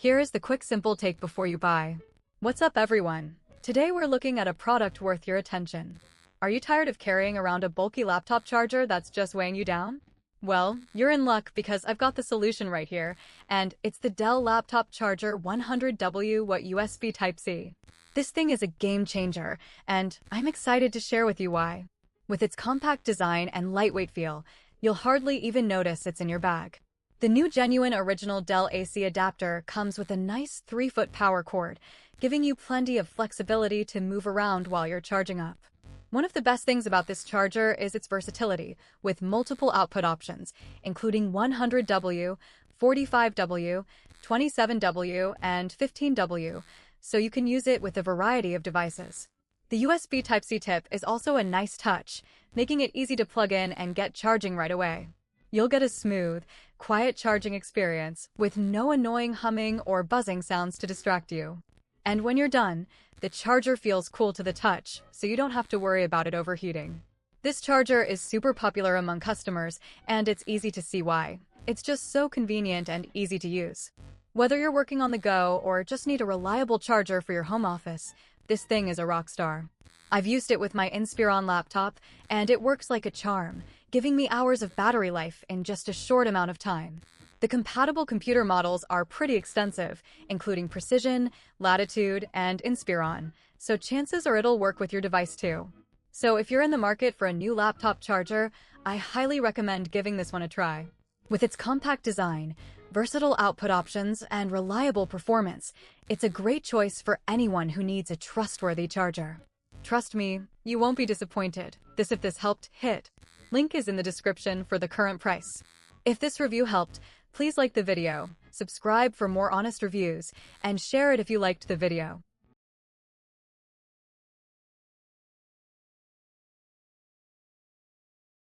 Here is the quick simple take before you buy. What's up everyone? Today we're looking at a product worth your attention. Are you tired of carrying around a bulky laptop charger that's just weighing you down? Well, you're in luck because I've got the solution right here, and it's the Dell Laptop Charger 100W USB Type-C. This thing is a game changer, and I'm excited to share with you why. With its compact design and lightweight feel, you'll hardly even notice it's in your bag. The new genuine original Dell AC adapter comes with a nice 3-foot power cord, giving you plenty of flexibility to move around while you're charging up. One of the best things about this charger is its versatility, with multiple output options, including 100W, 45W, 27W, and 15W, so you can use it with a variety of devices. The USB Type-C tip is also a nice touch, making it easy to plug in and get charging right away. You'll get a smooth, quiet charging experience with no annoying humming or buzzing sounds to distract you. And when you're done, the charger feels cool to the touch, so you don't have to worry about it overheating. This charger is super popular among customers, and it's easy to see why. It's just so convenient and easy to use. Whether you're working on the go or just need a reliable charger for your home office, this thing is a rock star. I've used it with my Inspiron laptop, and it works like a charm, giving me hours of battery life in just a short amount of time. The compatible computer models are pretty extensive, including Precision, Latitude, and Inspiron, so chances are it'll work with your device too. So if you're in the market for a new laptop charger, I highly recommend giving this one a try. With its compact design, versatile output options, and reliable performance, it's a great choice for anyone who needs a trustworthy charger. Trust me, you won't be disappointed. If this helped, hit link is in the description for the current price. If this review helped, please like the video, subscribe for more honest reviews, and share it if you liked the video.